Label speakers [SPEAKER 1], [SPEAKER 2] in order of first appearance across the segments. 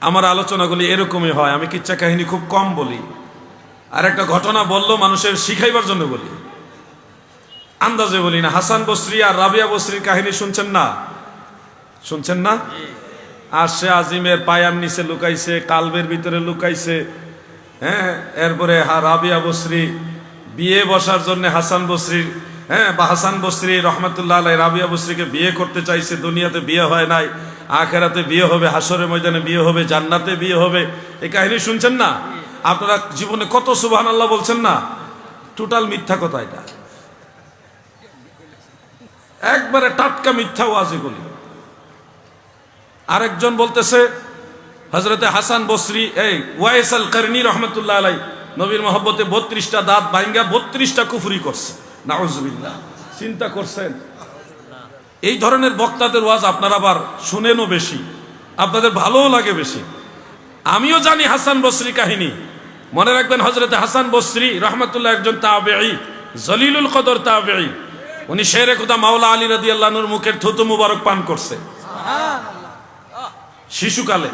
[SPEAKER 1] আমার আলোচনাগুলি এরকমই হয়, আমি কিচ্ছা কাহিনী খুব কম বলি, আর একটা ঘটনা বললো মানুষের শিখাইবার জন্য বলি, আন্দাজে বলি না। হাসান বসরি আর রাবিয়া বসরির কাহিনী শুনছেন না? শুনছেন না? আর সে আজিমের পায়ার নিচে লুকাইছে, কালবের ভিতরে লুকাইছে। হ্যাঁ, এরপরে রাবিয়া বসরি বিয়ে বসার জন্য হাসান বসরির বা হাসান বসরি রহমতুল্লাহ আলাই রাবিয়া বসরিকে বিয়ে করতে চাইছে। দুনিয়াতে বিয়ে হয় নাই, আখেরাতে বিয়ে হবে, হাসরের ময়দানে বিয়ে হবে, জান্নাতে বিয়ে হবে। এই কাহিনী শুনছেন না? আপনারা জীবনে কত সুবহানাল্লাহ বলছেন না? টোটাল মিথ্যা কথা, এটা একবারে টাটকা মিথ্যা ওয়াজ এগুলি। আরেকজন বলতেছে হযরতে হাসান বসরি ওয়াইস আল কারনী রহমতুল্লাহ আলাই নবীর মহব্বতে 32টা দাঁত ভাঙ্গা 32টা কুফরি করছে। নাউজুবিল্লাহ। চিন্তা করছেন? এই ধরনের বক্তাদের ওয়াজ আপনারা আবার শুনেনও বেশি, আপনাদের ভালোও লাগে বেশি। আমিও জানি হাসান বসরি কাহিনী। মনে রাখবেন, হযরতে হাসান বসরি রহমতুল্লাহ একজন তাবেঈ, জলিলুল কদর তাবেঈ। উনি শেরে খুদা মাওলা আলী রাদিয়াল্লাহু আনহুর মুখের থুতু মুবারক পান করছে শিশুকালে।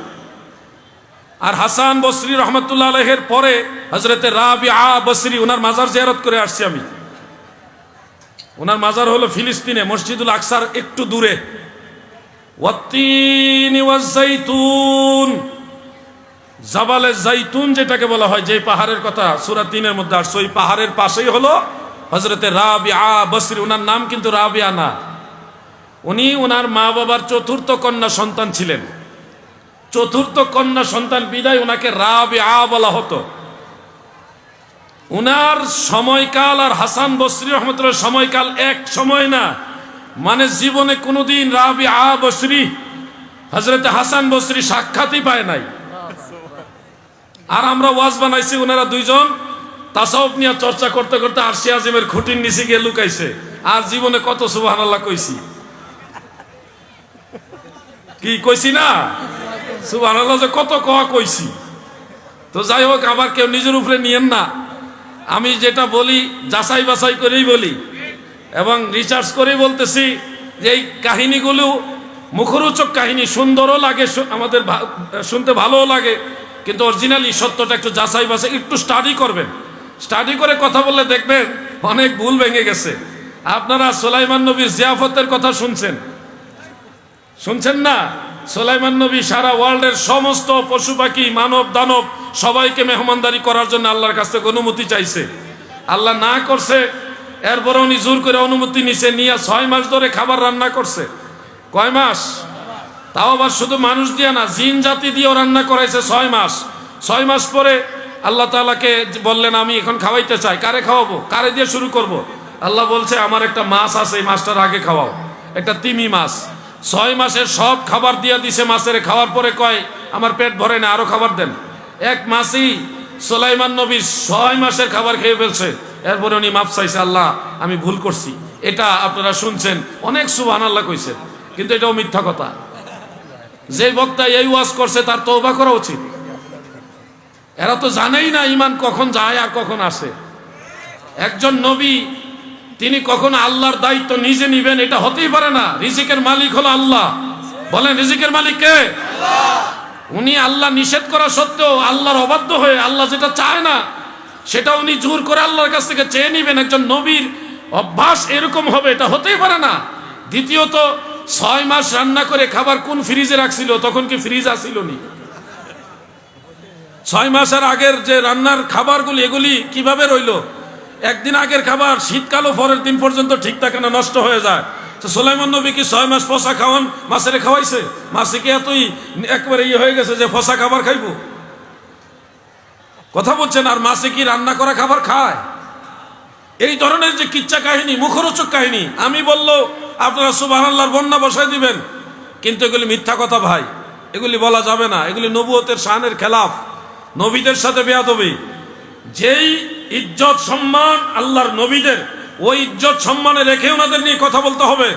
[SPEAKER 1] আর হাসান বসরি রহমতুল্লাহ আলাইহির পরে হযরতে রাবিআ বসরি, ওনার মাজার জিয়ারত করে আসছি আমি। ওনার মাজার হলো ফিলিস্তিনে, মসজিদুল আকসার একটু দূরে। ওয়াত্তিনি ওয়াজ-জাইতুন, জাবালে জাইতুন যেটাকে বলা হয়, যে পাহাড়ের কথা সূরা 3-এর মধ্যে আসছে, ওই পাহাড়ের পাশেই হলো হযরতে রাবিআ বসরি। ওনার নাম কিন্তু রাবিয়া না, উনি ওনার মা বাবার চতুর্থ কন্যা সন্তান ছিলেন। চতুর্থ কন্যা সন্তান বিদায় ওনাকে রাবিআ বলা হতো। উনার সময়কাল আর হাসান বসরি রহমতুল্লাহ সময়কাল এক সময় না, মানে জীবনে কোনোদিন রাবিআ বসরি হযরতে হাসান বসরি সাক্ষাৎই পায় নাই। আর আমরা ওয়াজ বানাইছি, ওনারা দুইজন তাসাউফ নিয়ে চর্চা করতে করতে আরশে আজিমের খুঁটির নিচে গিয়ে লুকাইছে। আর জীবনে কত সুবহানাল্লাহ কইছি, কি কইছি না? সুবহানাল্লাহ যে কত কইছি। তো যাই হোক, আবার কেউ নিজের উপরে নিয়েন না। আমি যেটা বলি যাচাই বাছাই করেই বলি এবং রিসার্চ করেই বলতেছি যে এই কাহিনীগুলো মুখরোচক কাহিনী, সুন্দরও লাগে, আমাদের শুনতে ভালোও লাগে, কিন্তু অরিজিনালি সত্যটা একটু যাচাই বাছাই, একটু স্টাডি করবেন। স্টাডি করে কথা বললে দেখবেন অনেক ভুল ভেঙে গেছে। আপনারা সুলাইমান নবীর জিয়াফতের কথা শুনছেন না? সুলাইমান নবী সারা ওয়ার্ল্ডের সমস্ত পশু পাখি, মানব দানব সবাইকে মেহমানদারি করার জন্য আল্লাহর কাছ থেকে অনুমতি চাইছে। আল্লাহ না করছে, এরপরে উনি জোর করে অনুমতি নিছে, নিয়ে 6 মাস ধরে খাবার রান্না করছে। কয় মাস? তাও আবার শুধু মানুষ দিয়ে না, জিন জাতি দিয়েও রান্না করাইছে 6 মাস। 6 মাস পরে আল্লাহ তাআলাকে বললেন, আমি এখন খাওয়াইতে চাই। কারে খাওয়াবো? কারে দিয়ে শুরু করব? আল্লাহ বলছে, আমার একটা মাছ আছে, এই মাছটার আগে খাওয়াও, একটা তিমি মাছ। 6 মাসের সব খাবার দিয়ে দিছে মাছের। খাওয়ার পরে কয়, আমার পেট ভরে না, আরো খাবার দেন। এক মাসই সুলাইমান নবী 6 মাসের খাবার খেয়ে ফেলছে। এরপরে উনি মাফ চাইছে, আল্লাহ আমি ভুল করছি। এটা আপনারা শুনছেন, অনেক সুবহানাল্লাহ কইছেন, কিন্তু এটাও মিথ্যা কথা। যে বক্তা এই ওয়াজ করছে তার তওবা করা উচিত। এরা তো জানেই না ঈমান কখন যায় আর কখন আসে। একজন নবী তিনি কখন আল্লাহর দায়িত্ব নিজে নিবেন, এটা হতেই পারে না। রিজিকের মালিক হলো আল্লাহ। বলেন, রিজিকের মালিক কে? আল্লাহ। উনি আল্লাহ নিষেধ করা সত্ত্বেও আল্লাহর অবাধ্য হয়ে আল্লাহ যেটা চায় না সেটা উনি জোর করে আল্লাহর কাছ থেকে চেয়ে নিবেন, একজন নবীর অভ্যাস এরকম হবে, এটা হতেই পারে না। দ্বিতীয়ত, 6 মাস রান্না করে খাবার কোন ফ্রিজে রাখছিল? তখন কি ফ্রিজ আসিল নি? 6 মাসের আগের যে রান্নার খাবারগুলি, এগুলি কিভাবে রইল? একদিন আগের খাবার শীতকালও পরের দিন পর্যন্ত ঠিক থাকে না, নষ্ট হয়ে যায়। তো সুলাইমান নবী কি 6 মাস পচা খাওয়ান মাছের খাওয়াইছে? মাছে কি এতই একবারে হয়ে গেছে যে পচা খাবার খাইব? কথা বলছেন। আর মাছে কি রান্না করা খাবার খায়? এই ধরনের যে কিচ্ছা কাহিনী, মুখরোচক কাহিনী, আমি বললো আপনারা সুবহানাল্লাহর বন্যা বসায় দিবেন, কিন্তু এগুলি মিথ্যা কথা ভাই, এগুলি বলা যাবে না। এগুলি নবুয়তের শানের খেলাফ, নবীদের সাথে বেয়াদবি। যেই ইজ্জত সম্মান আল্লাহর নবীদের, ওই ইজ্জত সম্মানে রেখে ওনাদের নিয়ে কথা বলতে হবে।